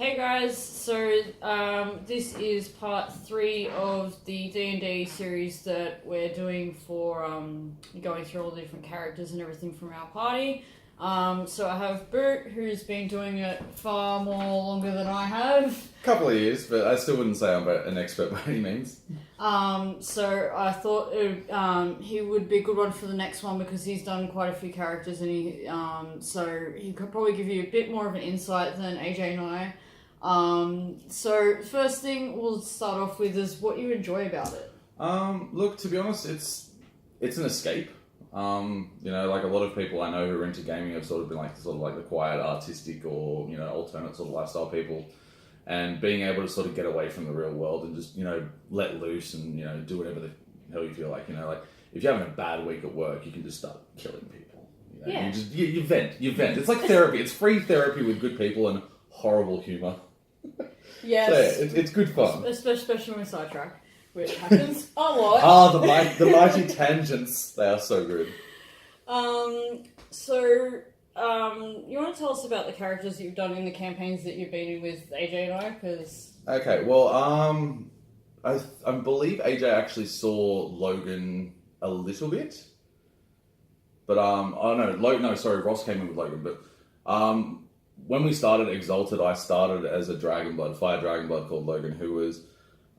Hey guys, so this is part 3 of the D&D series that we're doing for going through all the different characters and everything from our party. So I have Bert, who's been doing it far more longer than I have. Couple of years, but I still wouldn't say I'm an expert by any means. So I thought he would be a good one for the next one because he's done quite a few characters and so he could probably give you a bit more of an insight than AJ and I. So first thing we'll start off with is what you enjoy about it. Look, to be honest, it's an escape. Like a lot of people I know who are into gaming have sort of been like the quiet, artistic or, alternate sort of lifestyle people. And being able to sort of get away from the real world and just, let loose and, do whatever the hell you feel like, like if you're having a bad week at work, you can just start killing people. Yeah. You vent. It's like therapy. It's free therapy with good people and horrible humour. Yes. So yeah, it's good fun. Especially when we sidetrack, which happens a lot. The mighty tangents. They are so good. You want to tell us about the characters that you've done in the campaigns that you've been in with AJ and I? Because okay, well, I believe AJ actually saw Logan a little bit, but Ross came in with Logan. But when we started Exalted, I started as a Dragonblood, Fire Dragonblood called Logan, who was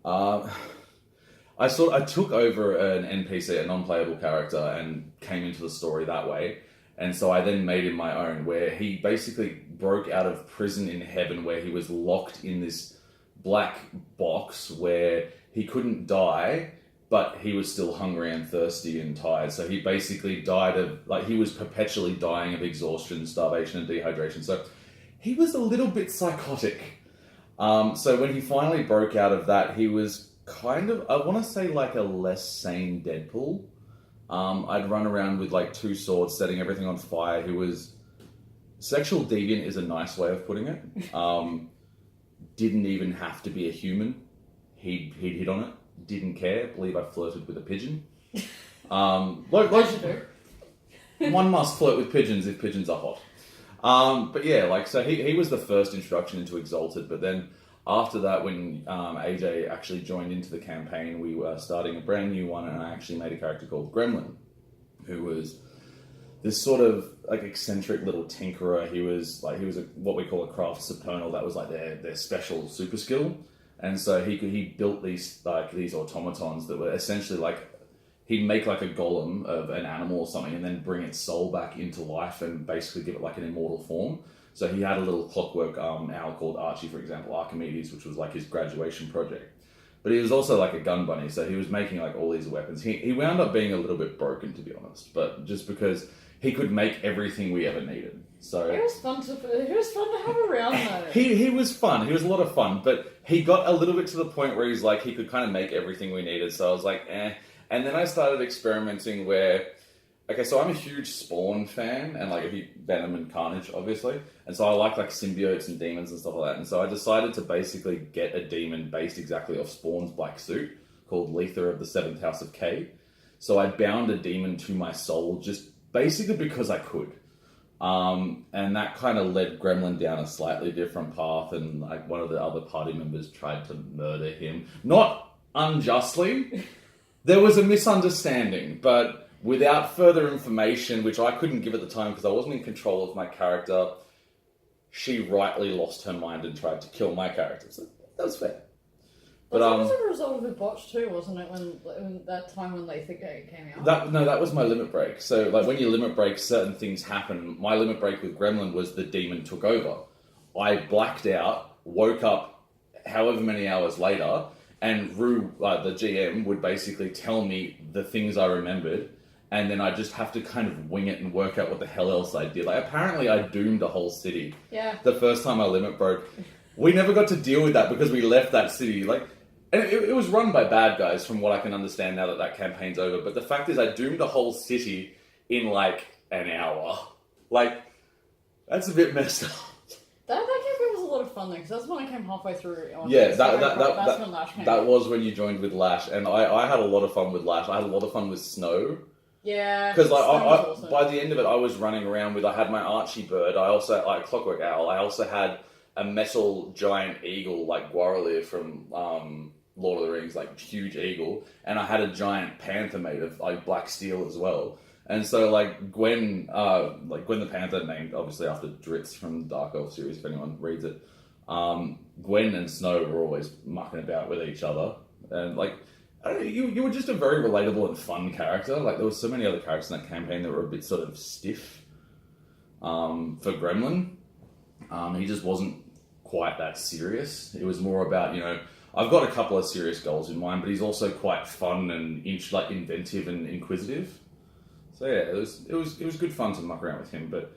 I took over an NPC, a non-playable character, and came into the story that way. And so I then made him my own, where he basically broke out of prison in heaven, where he was locked in this black box where he couldn't die, but he was still hungry and thirsty and tired. So he basically died of, he was perpetually dying of exhaustion, starvation, and dehydration. So he was a little bit psychotic. So when he finally broke out of that, he was kind of, I want to say like a less sane Deadpool. I'd run around with like 2 swords, setting everything on fire. He was sexual deviant is a nice way of putting it. Didn't even have to be a human. He'd hit on it. Didn't care. Believe I flirted with a pigeon. One must flirt with pigeons if pigeons are hot. But yeah, so he was the first introduction into Exalted. But then after that, when AJ actually joined into the campaign, we were starting a brand new one, and I actually made a character called Gremlin, who was this sort of like eccentric little tinkerer. He was what we call a craft supernal. That was like their special super skill, and so he built these automatons that were essentially like he'd make like a golem of an animal or something, and then bring its soul back into life and basically give it like an immortal form. So he had a little clockwork owl called Archie, for example, Archimedes, which was like his graduation project. But he was also like a gun bunny, so he was making like all these weapons. He wound up being a little bit broken, to be honest, but just because he could make everything we ever needed. So He was fun to have around though. he was fun. He was a lot of fun, but he got a little bit to the point where he's like he could kind of make everything we needed. So I was like, eh. And then I started experimenting where. Okay, so I'm a huge Spawn fan, and Venom and Carnage, obviously. And so I like symbiotes and demons and stuff like that. And so I decided to basically get a demon based exactly off Spawn's black suit, called Lether of the 7th House of K. So I bound a demon to my soul just basically because I could. And that kind of led Gremlin down a slightly different path, and one of the other party members tried to murder him. Not unjustly. There was a misunderstanding, but without further information, which I couldn't give at the time because I wasn't in control of my character, she rightly lost her mind and tried to kill my character. So that was fair. But that was a result of a botch too, wasn't it? When that time when Lether came out. That was my limit break. So when you limit break, certain things happen. My limit break with Gremlin was the demon took over. I blacked out, woke up however many hours later, and Rue, the GM, would basically tell me the things I remembered. And then I just have to kind of wing it and work out what the hell else I did. Apparently I doomed a whole city. Yeah. The first time I limit broke. We never got to deal with that because we left that city. And it was run by bad guys from what I can understand now that campaign's over. But the fact is I doomed a whole city in an hour. That's a bit messed up. That campaign was a lot of fun though, because that's when I came halfway through. Yeah, that's when Lash came. That was when you joined with Lash. And I had a lot of fun with Lash. I had a lot of fun with Snow. Yeah. Because by the end of it, I was running around I had my Archie bird. I also had Clockwork Owl. I also had a metal giant eagle like Gwarelir from Lord of the Rings, like huge eagle, and I had a giant panther made of like black steel as well. And so like Gwen the Panther, named obviously after Drizzt from the Dark Elf series, if anyone reads it. Gwen and Snow were always mucking about with each other, and like I don't know, you were just a very relatable and fun character. Like there were so many other characters in that campaign that were a bit sort of stiff. For Gremlin, he just wasn't quite that serious. It was more about, I've got a couple of serious goals in mind, but he's also quite fun and inventive and inquisitive. So yeah, it was good fun to muck around with him. But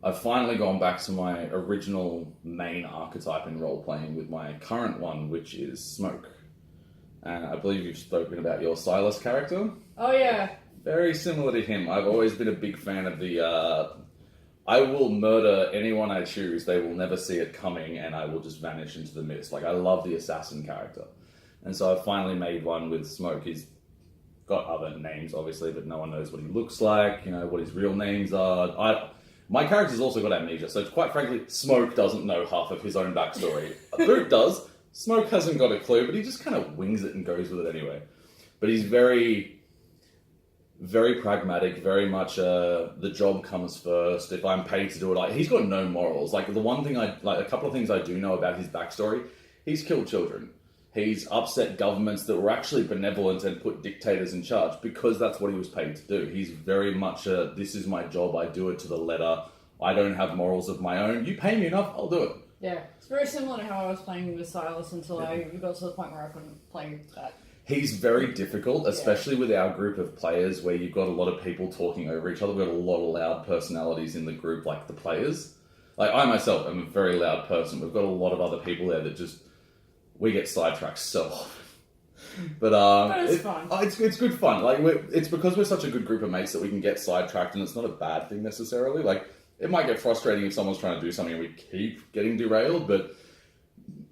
I've finally gone back to my original main archetype in role playing with my current one, which is Smoke. And I believe you've spoken about your Silas character. Oh yeah. Very similar to him. I've always been a big fan of the. I will murder anyone I choose. They will never see it coming, and I will just vanish into the mist. Like I love the assassin character, and so I finally made one with Smoke. He's got other names, obviously, but no one knows what he looks like. What his real names are. My character's also got amnesia, so quite frankly, Smoke doesn't know half of his own backstory. Boot does. Smoke hasn't got a clue, but he just kind of wings it and goes with it anyway. But he's very, very pragmatic, very much the job comes first. If I'm paid to do it, like he's got no morals. Like the one thing a couple of things I do know about his backstory, he's killed children. He's upset governments that were actually benevolent and put dictators in charge because that's what he was paid to do. He's very much this is my job, I do it to the letter. I don't have morals of my own. You pay me enough, I'll do it. Yeah, it's very similar to how I was playing with Silas until I got to the point where I couldn't play that. He's very difficult, especially with our group of players where you've got a lot of people talking over each other. We've got a lot of loud personalities in the group, like the players. Like I myself am a very loud person. We've got a lot of other people there that just, we get sidetracked so often. But it's fun. It's good fun. Like it's because we're such a good group of mates that we can get sidetracked, and it's not a bad thing necessarily. Like it might get frustrating if someone's trying to do something and we keep getting derailed, but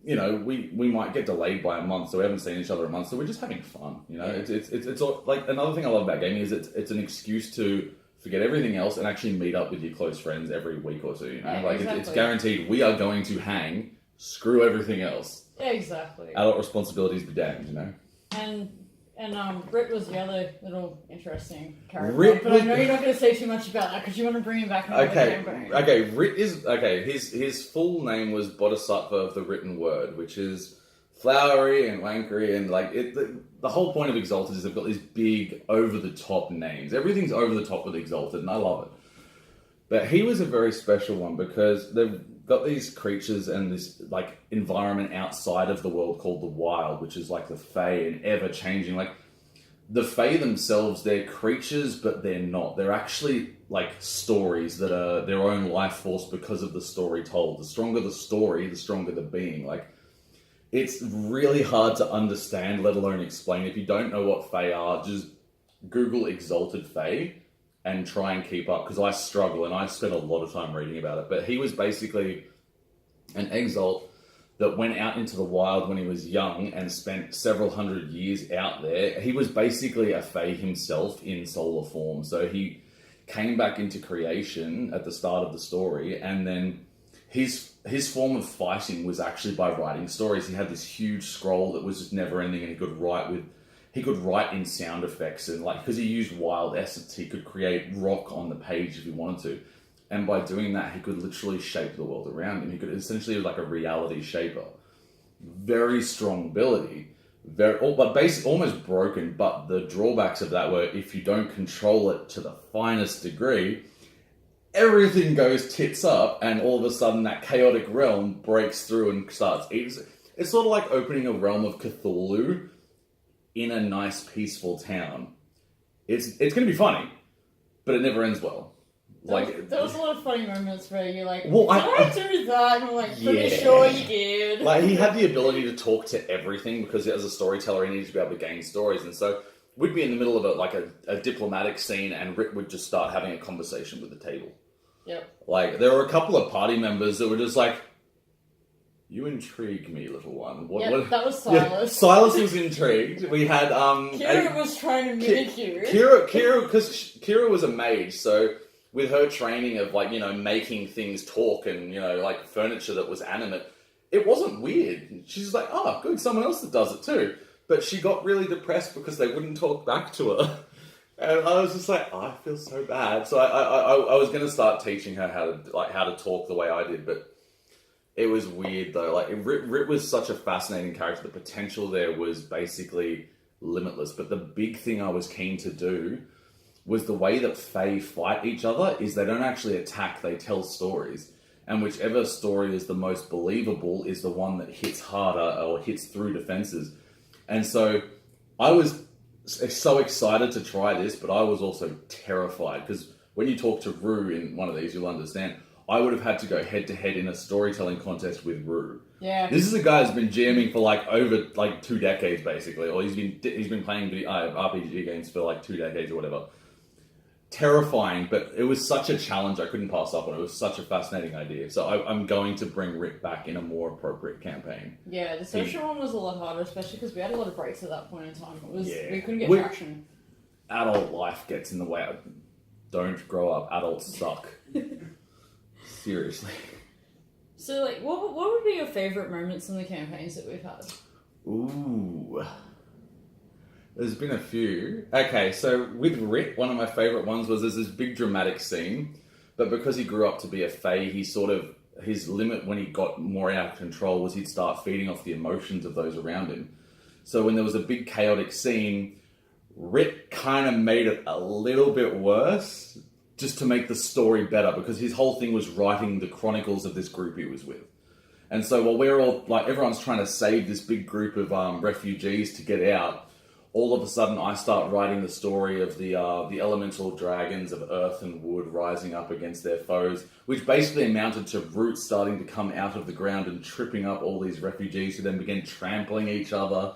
we might get delayed by a month, so we haven't seen each other a month, so we're just having fun. It's all, like another thing I love about gaming is it's an excuse to forget everything else and actually meet up with your close friends every week or two. Exactly. It's guaranteed we are going to hang. Screw everything else. Yeah, exactly. Adult responsibilities be damned. And Rit was the other little interesting character. Rit but I know you're not going to say too much about that because you want to bring him back. Okay. Rit is His full name was Bodhisattva of the Written Word, which is flowery and wankery and like it. The whole point of Exalted is they've got these big over the top names. Everything's over the top with Exalted, and I love it. But he was a very special one because they've got these creatures and this like environment outside of the world called the Wild, which is like the Fae and ever changing. Like the Fae themselves, they're creatures, but they're not. They're actually like stories that are their own life force because of the story told. The stronger the story, the stronger the being. Like it's really hard to understand, let alone explain. If you don't know what Fae are, just Google Exalted Fae and try and keep up, because I struggle and I spent a lot of time reading about it. But he was basically an exalt that went out into the wild when he was young and spent several hundred years out there. He was basically a Fae himself in solar form. So he came back into creation at the start of the story, and then his form of fighting was actually by writing stories. He had this huge scroll that was just never ending, and he could write in sound effects, and like because he used wild essence, he could create rock on the page if he wanted to, and by doing that, he could literally shape the world around him. He could essentially be like a reality shaper. Very strong ability, but basically almost broken. But the drawbacks of that were if you don't control it to the finest degree, everything goes tits up, and all of a sudden that chaotic realm breaks through and starts eating. It's sort of like opening a realm of Cthulhu in a nice, peaceful town. It's going to be funny, but it never ends well. There was a lot of funny moments where you're like, well, did I do that? And I'm like, pretty sure you did. Like, he had the ability to talk to everything because as a storyteller, he needed to be able to gain stories. And so we'd be in the middle of a diplomatic scene, and Rit would just start having a conversation with the table. Yep. Like, there were a couple of party members that were just like, you intrigue me, little one. What? That was Silas. Yeah, Silas was intrigued. We had Kira was trying to mimic you. Kira, because Kira was a mage, so with her training of like, you know, making things talk and, you know, like furniture that was animate, it wasn't weird. She's like, oh, good, someone else that does it too. But she got really depressed because they wouldn't talk back to her. And I was just like, oh, I feel so bad. So I was going to start teaching her how to talk the way I did, but it was weird though. Like Rit was such a fascinating character. The potential there was basically limitless. But the big thing I was keen to do was the way that Fae fight each other is they don't actually attack, they tell stories. And whichever story is the most believable is the one that hits harder or hits through defenses. And so I was so excited to try this, but I was also terrified because when you talk to Rue in one of these, you'll understand. I would have had to go head to head in a storytelling contest with Rue. Yeah. This is a guy who's been jamming for like over like 2 decades basically, or he's been playing RPG games for like 2 decades or whatever. Terrifying, but it was such a challenge I couldn't pass up on. It was such a fascinating idea. So I'm going to bring Rit back in a more appropriate campaign. Yeah, the social one was a lot harder, especially because we had a lot of breaks at that point in time. We couldn't get traction. Adult life gets in the way. Don't grow up. Adults suck. Seriously. So, like, what would be your favourite moments in the campaigns that we've had? Ooh. There's been a few. Okay, so with Rit, one of my favourite ones was there's this big dramatic scene, but because he grew up to be a Fae, his limit when he got more out of control was he'd start feeding off the emotions of those around him. So when there was a big chaotic scene, Rit kind of made it a little bit worse just to make the story better because his whole thing was writing the chronicles of this group he was with. And so while we're all, like, everyone's trying to save this big group of refugees to get out, all of a sudden I start writing the story of the elemental dragons of earth and wood rising up against their foes, which basically amounted to roots starting to come out of the ground and tripping up all these refugees who then began trampling each other.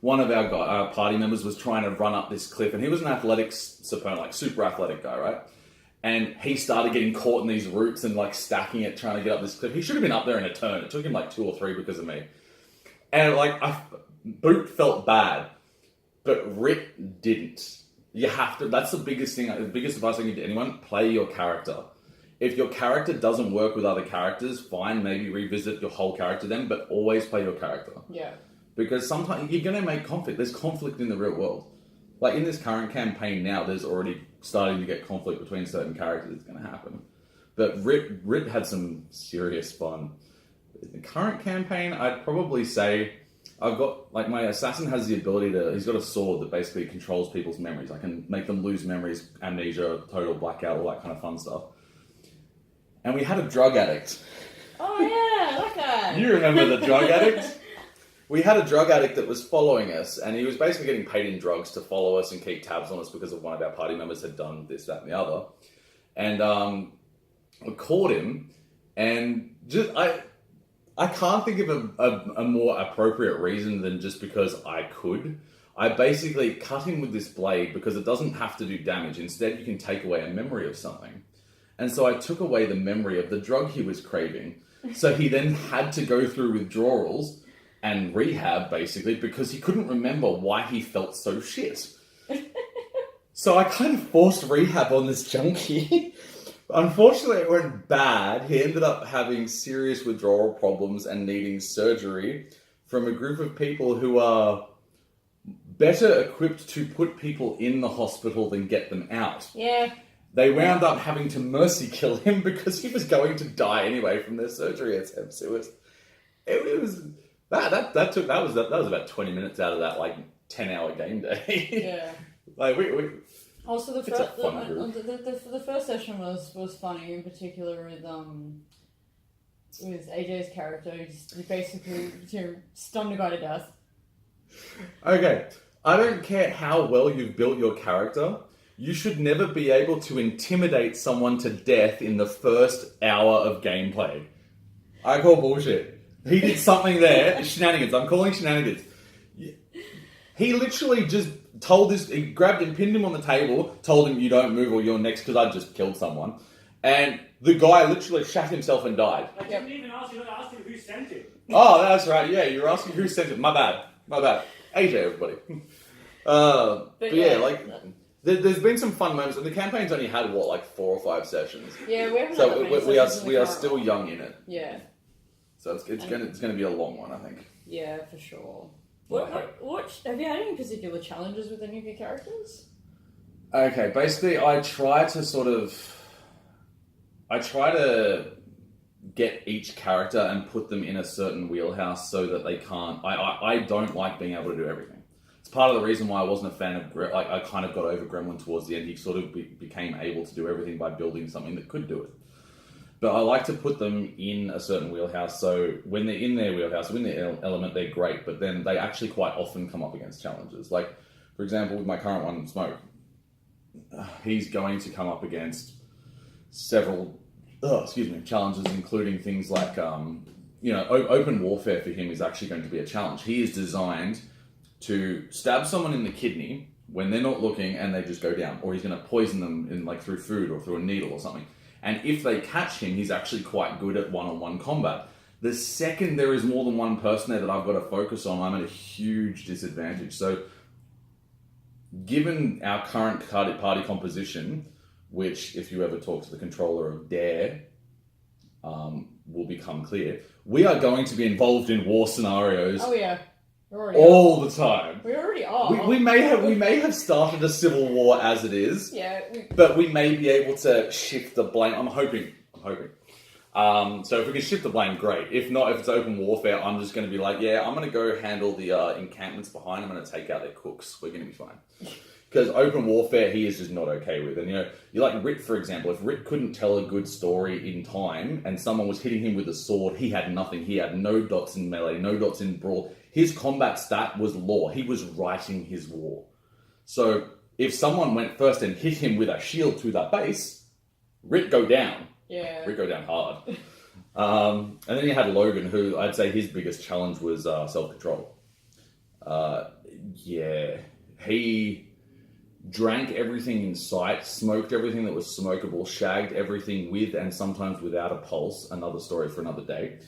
One of our party members was trying to run up this cliff, and he was an athletics supponent, like super athletic guy, right? And he started getting caught in these roots and like stacking it, trying to get up this cliff. He should have been up there in a turn. It took him like 2 or 3 because of me. And like, Boot felt bad. But Rit didn't. You have to, that's the biggest thing, the biggest advice I can give to anyone, play your character. If your character doesn't work with other characters, fine, maybe revisit your whole character then, but always play your character. Yeah. Because sometimes you're going to make conflict. There's conflict in the real world. Like in this current campaign now, there's already starting to get conflict between certain characters. It's going to happen. But Rit had some serious fun. In the current campaign, I'd probably say I've got, like, my assassin has the ability he's got a sword that basically controls people's memories. I can make them lose memories, amnesia, total blackout, all that kind of fun stuff. And we had a drug addict. Oh yeah, that guy. You remember the drug addict? We had a drug addict that was following us, and he was basically getting paid in drugs to follow us and keep tabs on us because of one of our party members had done this, that, and the other. And we caught him, and I can't think of a more appropriate reason than just because I could. I basically cut him with this blade because it doesn't have to do damage. Instead, you can take away a memory of something. And so I took away the memory of the drug he was craving. So he then had to go through withdrawals and rehab, basically, because he couldn't remember why he felt so shit. So I kind of forced rehab on this junkie. Unfortunately, it went bad. He ended up having serious withdrawal problems and needing surgery from a group of people who are better equipped to put people in the hospital than get them out. Yeah. They wound up having to mercy kill him because he was going to die anyway from their surgery attempts. It was about 20 minutes out of that like 10-hour game day. Yeah. Like we Also, It's a fun group. the first session was funny, in particular with AJ's character. He basically stunned a guy to death. Okay, I don't care how well you've built your character. You should never be able to intimidate someone to death in the first hour of gameplay. I call bullshit. He did something there. Shenanigans. I'm calling shenanigans. He literally just he grabbed him, pinned him on the table, told him, "You don't move or you're next," because I just killed someone. And the guy literally shat himself and died. I didn't even ask you, I asked you who sent it. Oh, that's right. Yeah, you're asking who sent it. My bad. AJ, everybody. But yeah, like, There's been some fun moments, and the campaign's only had 4 or 5 sessions. Yeah, we haven't had that So many we are sessions in the we are current still one. young in it. Yeah, So it's gonna be a long one, I think. yeah, for sure. Okay. What have you had any particular challenges with any of your characters? Okay, basically, I try to get each character and put them in a certain wheelhouse so that they can't. I don't like being able to do everything. It's part of the reason why I wasn't a fan of I kind of got over Gremlin towards the end. He sort of became able to do everything by building something that could do it. But I like to put them in a certain wheelhouse, so when they're in their wheelhouse, when their element, they're great, but then they actually quite often come up against challenges. Like, for example, with my current one, Smoke, he's going to come up against several challenges, including things like, open warfare for him is actually going to be a challenge. He is designed to stab someone in the kidney when they're not looking and they just go down, or he's going to poison them through food or through a needle or something. And if they catch him, he's actually quite good at one-on-one combat. The second there is more than one person there that I've got to focus on, I'm at a huge disadvantage. So, given our current party composition, which, if you ever talk to the controller of Dare, will become clear, we are going to be involved in war scenarios Oh yeah, all the time. We already are. We may have started a civil war as it is. Yeah. But we may be able to shift the blame. I'm hoping. So if we can shift the blame, great. If not, if it's open warfare, I'm just going to be like, yeah, I'm going to go handle the encampments behind. I'm going to take out their cooks. We're going to be fine. Because open warfare, he is just not okay with. And, you like Rit, for example. If Rit couldn't tell a good story in time and someone was hitting him with a sword, he had nothing. He had no dots in melee, no dots in brawl. His combat stat was lore. He was writing his war. So if someone went first and hit him with a shield to that base, Rit go down. Yeah. Rit go down hard. And then you had Logan, who I'd say his biggest challenge was self-control. He drank everything in sight, smoked everything that was smokable, shagged everything with and sometimes without a pulse. Another story for another day.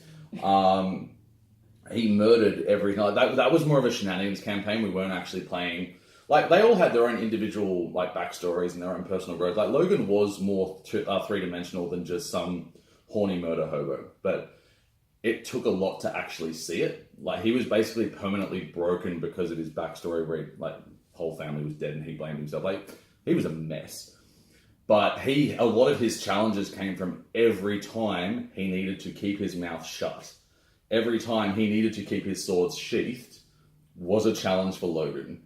He murdered everything. That was more of a shenanigans campaign. We weren't actually playing. Like, they all had their own individual backstories and their own personal growth. Like, Logan was more three-dimensional than just some horny murder hobo. But it took a lot to actually see it. Like, he was basically permanently broken because of his backstory where, whole family was dead and he blamed himself. He was a mess. But a lot of his challenges came from every time he needed to keep his mouth shut. Every time he needed to keep his swords sheathed was a challenge for Logan.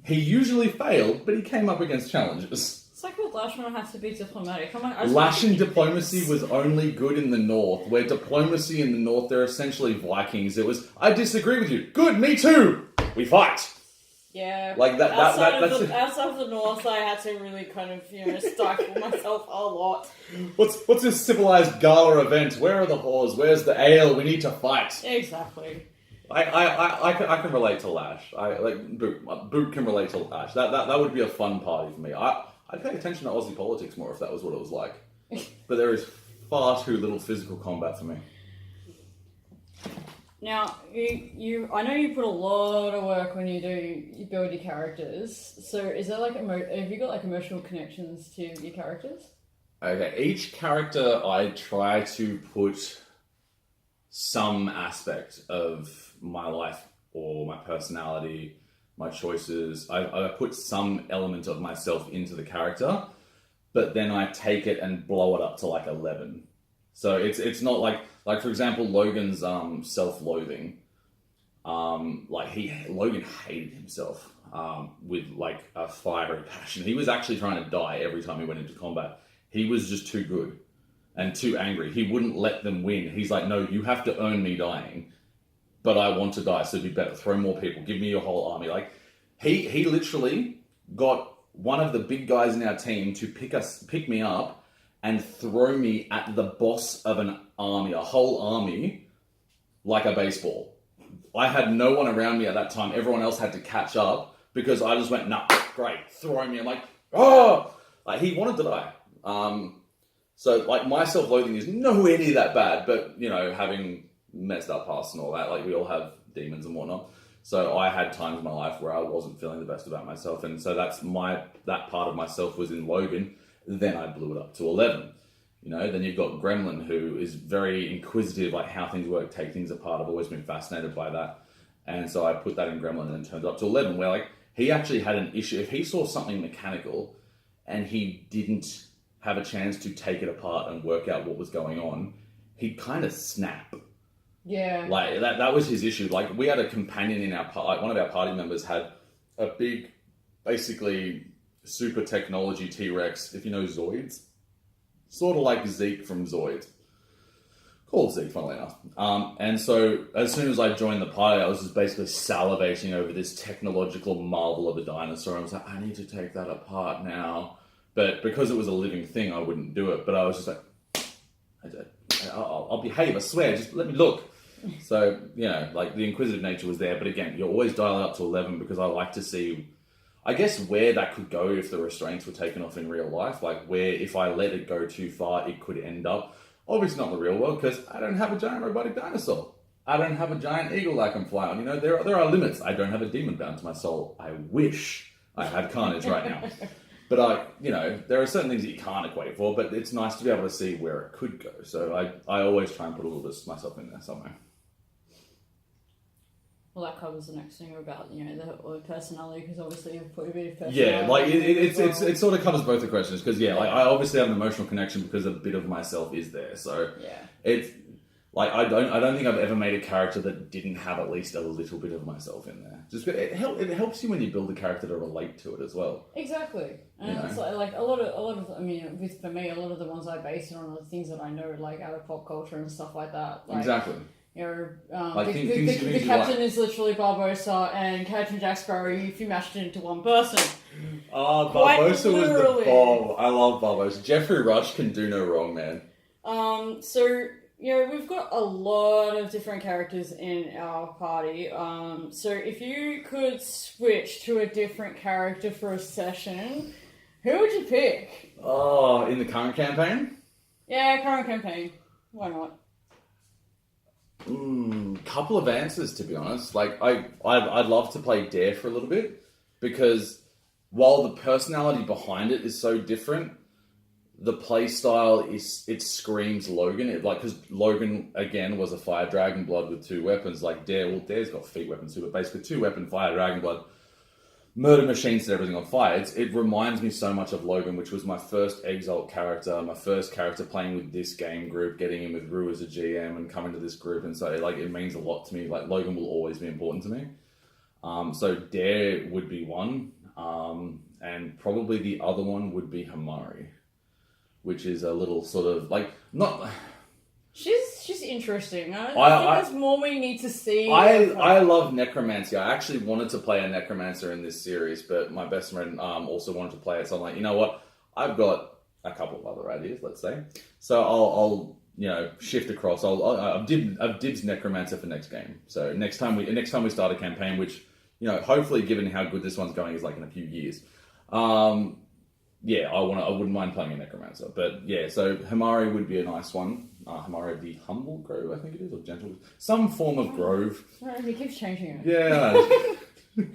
He usually failed, but he came up against challenges. It's like with Lashman has to be diplomatic. Lashing diplomacy was only good in the north, where diplomacy in the north, they're essentially Vikings. It was, I disagree with you. Good, me too. We fight. Yeah. Outside of the north, I had to really kind of, stifle myself a lot. What's this civilized gala event? Where are the whores? Where's the ale? We need to fight. Exactly. I can relate to Lash. Boot can relate to Lash. That would be a fun party for me. I'd pay attention to Aussie politics more if that was what it was like. But there is far too little physical combat for me. Now, I know you put a lot of work when you build your characters. So, is there have you got emotional connections to your characters? Okay, each character I try to put some aspect of my life or my personality, my choices. I put some element of myself into the character, but then I take it and blow it up to 11. So it's not like for example, Logan's self-loathing. Logan hated himself with a fiery passion. He was actually trying to die every time he went into combat. He was just too good and too angry. He wouldn't let them win. He's like, no, you have to earn me dying, but I want to die, so it'd be better. Throw more people. Give me your whole army. He literally got one of the big guys in our team to pick me up and throw me at the boss of an army, a whole army, like a baseball. I had no one around me at that time. Everyone else had to catch up because I just went, nah, great, throwing me. I'm like, oh! He wanted to die. So my self-loathing is nowhere near that bad, but, having messed up past and all that, we all have demons and whatnot. So I had times in my life where I wasn't feeling the best about myself, and so that part of myself was in Logan. Then I blew it up to 11. Then you've got Gremlin, who is very inquisitive, like how things work, take things apart. I've always been fascinated by that. And so I put that in Gremlin and it turned up to 11, where like he actually had an issue. If he saw something mechanical and he didn't have a chance to take it apart and work out what was going on, he'd kind of snap. Yeah. Like that was his issue. Like we had a companion in our party. One of our party members had a big, basically super technology T-Rex, if you know Zoids. Sort of like Zeke from Zoid. Called Zeke, funnily enough. And so as soon as I joined the party, I was just basically salivating over this technological marvel of a dinosaur. I was like, I need to take that apart now. But because it was a living thing, I wouldn't do it. But I was just like, I'll behave, I swear, just let me look. So, like the inquisitive nature was there. But again, you're always dialing up to 11 because I like to see, I guess, where that could go if the restraints were taken off in real life. Like where if I let it go too far, it could end up. Obviously not in the real world because I don't have a giant robotic dinosaur. I don't have a giant eagle that I can fly on. There are limits. I don't have a demon bound to my soul. I wish I had Carnage right now. But there are certain things that you can't equate for, but it's nice to be able to see where it could go. So I always try and put a little bit of myself in there somewhere. Well, that covers the next thing about, the personality, because obviously you've put a bit of personality. Yeah, like it sort of covers both the questions, because like I obviously have an emotional connection because a bit of myself is there. So yeah, it's like I don't think I've ever made a character that didn't have at least a little bit of myself in there. Just it helps you when you build a character to relate to it as well. Exactly, and it's like a lot of I mean, for me, a lot of the ones I base it on are things that I know, like out of pop culture and stuff like that. Like, exactly. The captain is literally Barbossa, and Captain Jack Sparrow, if you mashed it into one person. Oh, Quite Barbossa was literally. the bomb. I love Barbossa. Jeffrey Rush can do no wrong, man. So, we've got a lot of different characters in our party. So if you could switch to a different character for a session, who would you pick? Oh, in the current campaign? Yeah, current campaign. Why not? Couple of answers, to be honest. Like I'd love to play Dare for a little bit, because while the personality behind it is so different, the play style it screams Logan. Because Logan again was a fire dragon blood with 2 weapons. Like Dare's got feet weapons too, but basically 2 weapon fire dragon blood. Murder machine set everything on fire. It reminds me so much of Logan, which was my first Exalt character, my first character playing with this game group, getting in with Rue as a GM and coming to this group, and so it means a lot to me. Like Logan will always be important to me. So Dare would be one, and probably the other one would be Hamari, which is a little sort of like not. She's interesting. I think there's more we need to see. I love necromancy. I actually wanted to play a necromancer in this series, but my best friend also wanted to play it. So I'm like, you know what? I've got a couple of other ideas, let's say. So I'll shift across. I've dibs necromancer for next game. So next time we start a campaign, which hopefully, given how good this one's going, is like in a few years. I wouldn't mind playing a necromancer, but yeah. So Hamari would be a nice one. Hamari of the Humble Grove, I think it is, or Gentle, some form of grove. He keeps changing it. Yeah,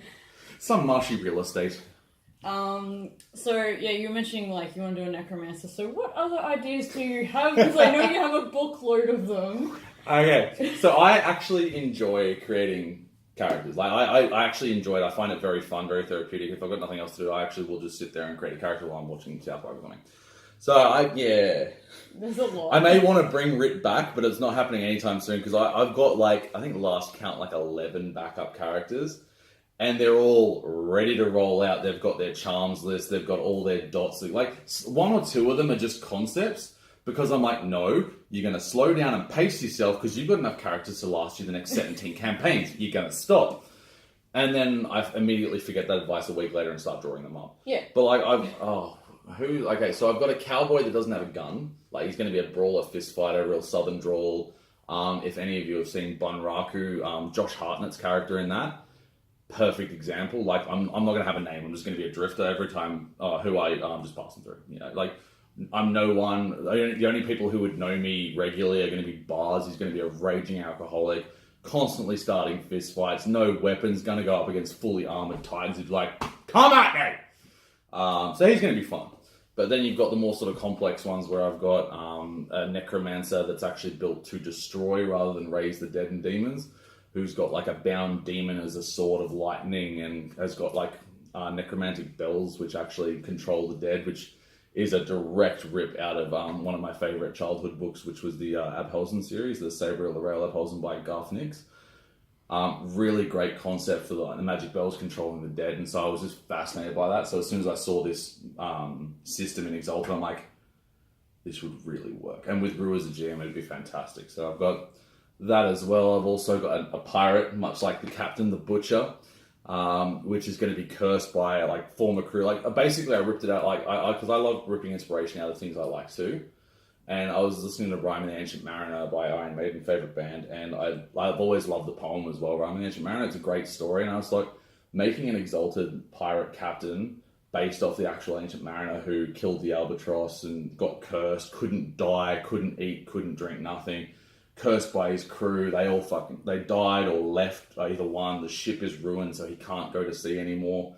some marshy real estate. So yeah, you were mentioning like you want to do a necromancer. So what other ideas do you have? Because I know you have a bookload of them. Okay, so I actually enjoy creating characters. Like I actually enjoy it. I find it very fun, very therapeutic. If I've got nothing else to do, I actually will just sit there and create a character while I'm watching South Park or something. So there's a lot. I may want to bring Rit back, but it's not happening anytime soon, because I've got I think last count 11 backup characters, and they're all ready to roll out. They've got their charms list, they've got all their dots. Like 1 or 2 of them are just concepts, because I'm like, no, you're going to slow down and pace yourself, because you've got enough characters to last you the next 17 campaigns. You're going to stop. And then I immediately forget that advice a week later and start drawing them up. Yeah. But so I've got a cowboy that doesn't have a gun. Like, he's going to be a brawler, fist fighter, real southern drawl. If any of you have seen Bunraku, Josh Hartnett's character in that, perfect example. Like, I'm not going to have a name. I'm just going to be a drifter every time who I'm just passing through. I'm no one. The only people who would know me regularly are going to be bars. He's going to be a raging alcoholic. constantly starting fist fights, no weapons, going to go up against fully armored titans who's like, come at me! So he's going to be fun. But then you've got the more sort of complex ones where I've got a necromancer that's actually built to destroy rather than raise the dead and demons, who's got like a bound demon as a sword of lightning and has got like necromantic bells which actually control the dead, which is a direct rip out of one of my favourite childhood books, which was the Abhelsen series, the Sabriel the Rail Abhelsen by Garth Nix. Really great concept for the magic bells controlling the dead, and so I was just fascinated by that. So as soon as I saw this system in Exalted, I'm like, this would really work. And with Rue as a GM, it'd be fantastic. So I've got that as well. I've also got a pirate, much like the captain, the Butcher, which is going to be cursed by like former crew. Like basically, I ripped it out because I love ripping inspiration out of things I like too. And I was listening to Rime and the Ancient Mariner by Iron Maiden, favorite band, and I've always loved the poem as well. Rime and the Ancient Mariner, it's a great story, and I was like, making an exalted pirate captain based off the actual Ancient Mariner who killed the albatross and got cursed, couldn't die, couldn't eat, couldn't drink, nothing. Cursed by his crew, they died or left, either one. The ship is ruined, so he can't go to sea anymore.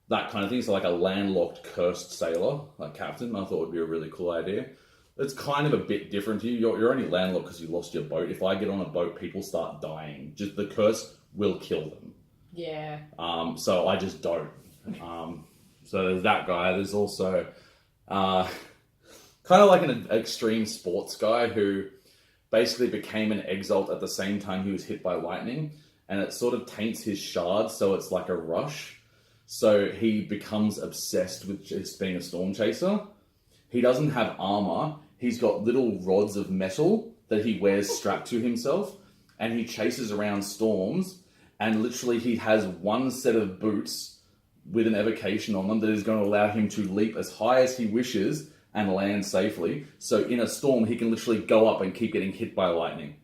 That kind of thing. So like a landlocked, cursed sailor, like captain, I thought would be a really cool idea. It's kind of a bit different to you. You're only landlocked because you lost your boat. If I get on a boat, people start dying. Just the curse will kill them. Yeah. So I just don't. So there's that guy. There's also kind of like an extreme sports guy who basically became an exalt at the same time he was hit by lightning, and it sort of taints his shards, so it's like a rush. So he becomes obsessed with just being a storm chaser. He doesn't have armor. He's got little rods of metal that he wears strapped to himself, and he chases around storms, and literally he has one set of boots with an evocation on them that is going to allow him to leap as high as he wishes and land safely. So in a storm, he can literally go up and keep getting hit by lightning.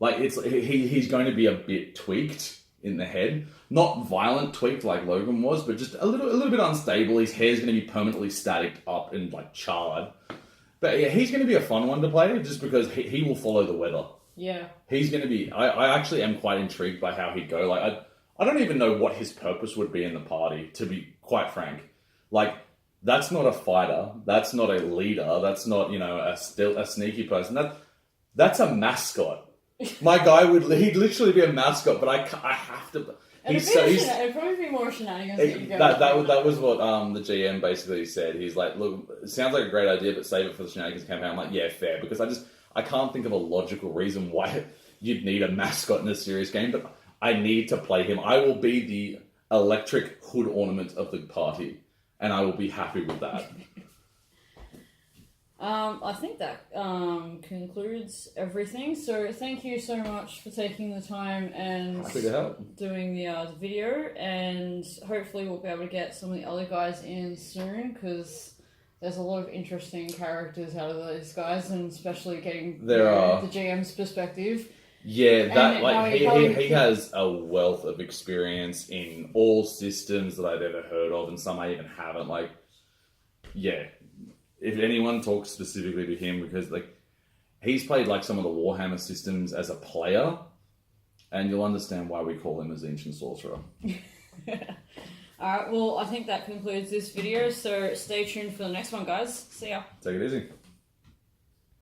Like he's going to be a bit tweaked in the head, not violent tweaked like Logan was, but just a little bit unstable. His hair's going to be permanently static up and like charred. But yeah, he's going to be a fun one to play just because he will follow the weather. Yeah. He's going to be. I actually am quite intrigued by how he'd go. Like I don't even know what his purpose would be in the party, to be quite frank. Like, that's not a fighter. That's not a leader. That's not, a sneaky person. That's a mascot. My guy he'd literally be a mascot, but I have to. It'd probably be more shenanigans. That was what the GM basically said. He's like, look, it sounds like a great idea, but save it for the shenanigans campaign. I'm like, yeah, fair, because I can't think of a logical reason why you'd need a mascot in a serious game, but I need to play him. I will be the electric hood ornament of the party, and I will be happy with that. I think that concludes everything. So thank you so much for taking the time and Happy to help. doing the video, and hopefully we'll be able to get some of the other guys in soon, because there's a lot of interesting characters out of those guys, and especially getting the GM's perspective. Yeah, he has a wealth of experience in all systems that I've ever heard of, and some I even haven't. Like, yeah. If anyone talks specifically to him, because he's played some of the Warhammer systems as a player, and you'll understand why we call him as Ancient Sorcerer. Alright, well, I think that concludes this video, so stay tuned for the next one, guys. See ya. Take it easy.